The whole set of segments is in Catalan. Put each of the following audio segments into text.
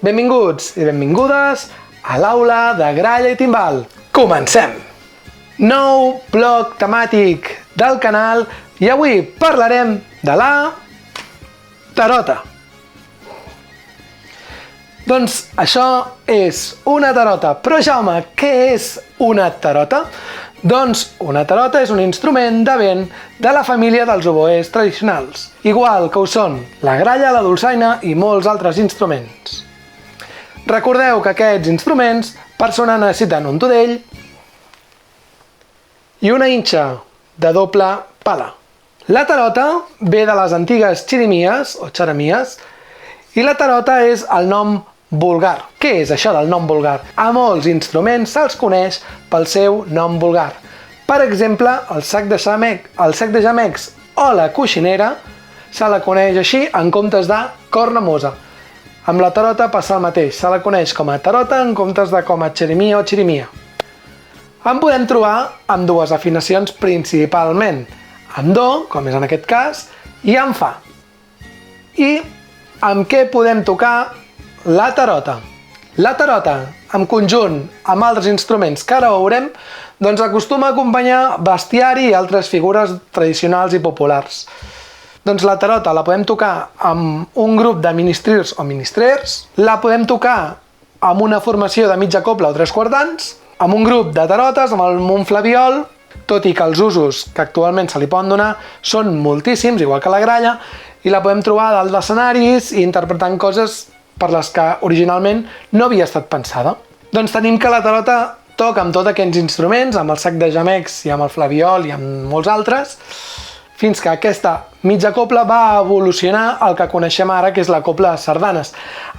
Benvinguts i benvingudes a l'aula de gralla i timbal. Comencem! Nou bloc temàtic del canal i avui parlarem de la tarota. Doncs això és una tarota. Però Jaume, què és una tarota? Doncs una tarota és un instrument de vent de la família dels oboès tradicionals, igual que ho són la gralla, la dolçaina i molts altres instruments. Recordeu que aquests instruments per sonar necessiten un tudell i una inxa de doble pala. La tarota ve de les antigues xirimies o xeremies i la tarota és el nom vulgar. Què és això del nom vulgar? A molts instruments se'ls coneix pel seu nom vulgar. Per exemple, el sac de gemecs o la coixinera se la coneix així en comptes de cornamusa. Amb la tarota passa el mateix, se la coneix com a tarota en comptes de com a xerimia o xirimia. En podem trobar amb dues afinacions principalment, amb do, com és en aquest cas, i amb fa. I amb què podem tocar la tarota? La tarota, en conjunt amb altres instruments que ara veurem, doncs acostuma a acompanyar bestiari i altres figures tradicionals i populars. Doncs la tarota la podem tocar amb un grup de ministrirs o ministrers, la podem tocar amb una formació de mitja cobla o tres quartans, amb un grup de tarotes, amb un flabiol, tot i que els usos que actualment se li poden donar són moltíssims, igual que la gralla, i la podem trobar a dalt d'escenaris i interpretant coses per les que originalment no havia estat pensada. Doncs tenim que la tarota toca amb tots aquests instruments, amb el sac de gemecs i amb el flabiol i amb molts altres, fins que aquesta mitja cobla va evolucionar el que coneixem ara, que és la cobla de sardanes.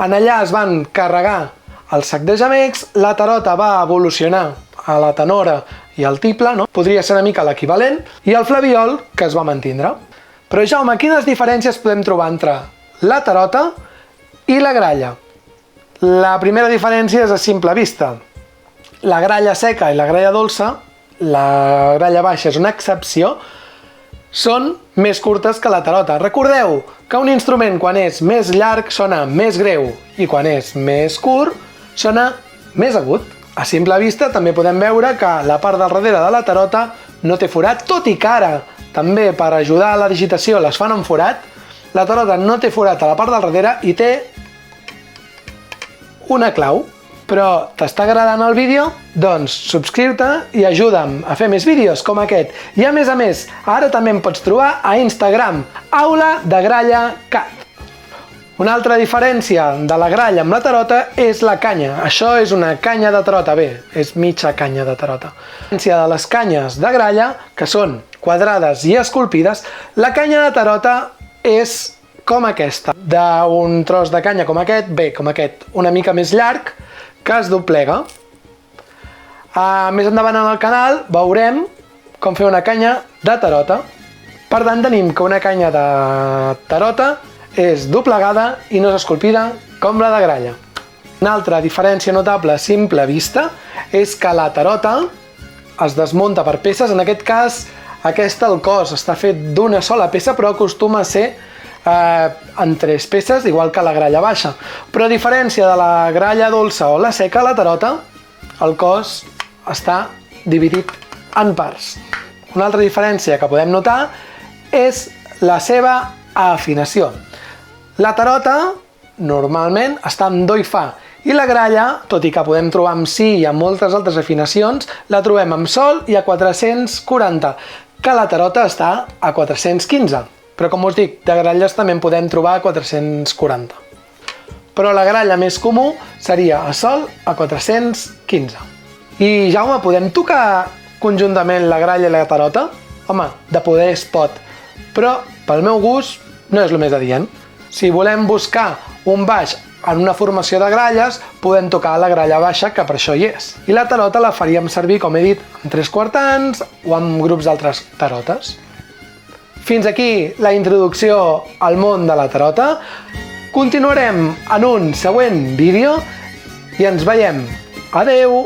En allà es van carregar el sac de gemecs, la tarota va evolucionar a la tenora i al tiple, no? Podria ser una mica l'equivalent, i el flabiol, que es va mantindre. Però Jaume, quines diferències podem trobar entre la tarota i la gralla? La primera diferència és a simple vista. La gralla seca i la gralla dolça, la gralla baixa és una excepció, són més curtes que la tarota. Recordeu que un instrument quan és més llarg sona més greu i quan és més curt sona més agut. A simple vista també podem veure que la part del darrere de la tarota no té forat, tot i que ara també per ajudar a la digitació les fan amb forat. La tarota no té forat a la part del darrere i té una clau. Però t'està agradant el vídeo? Doncs subscriu-te i ajuda'm a fer més vídeos com aquest. I a més, ara també em pots trobar a Instagram, Aula de Gralla Cat. Una altra diferència de la gralla amb la tarota és la canya. Això és una canya de tarota, bé, és mitja canya de tarota. A diferència de les canyes de gralla, que són quadrades i esculpides, la canya de tarota és com aquesta. D'un tros de canya com aquest, bé, com aquest, una mica més llarg, que es doblega. Més endavant en el canal veurem com fer una canya de tarota. Per tant, tenim que una canya de tarota és doblegada i no és esculpida com la de gralla. Una altra diferència notable a simple vista és que la tarota es desmunta per peces. En aquest cas, el cos està fet d'una sola peça, però acostuma a ser en tres peces, igual que la gralla baixa. Però a diferència de la gralla dolça o la seca, la tarota, el cos està dividit en parts. Una altra diferència que podem notar és la seva afinació. La tarota normalment està en do i fa, i la gralla, tot i que podem trobar amb si i amb moltes altres afinacions, la trobem amb sol i a 440, que la tarota està a 415. Però com us dic, de gralles també en podem trobar a 440. Però la gralla més comú seria a sol a 415. I Jaume, podem tocar conjuntament la gralla i la tarota? Home, de poder es pot, però pel meu gust no és el més adient. Si volem buscar un baix en una formació de gralles, podem tocar la gralla baixa, que per això hi és. I la tarota la faríem servir, com he dit, amb tres quartans o amb grups d'altres tarotes. Fins aquí la introducció al món de la tarota. Continuarem en un següent vídeo i ens veiem. Adeu!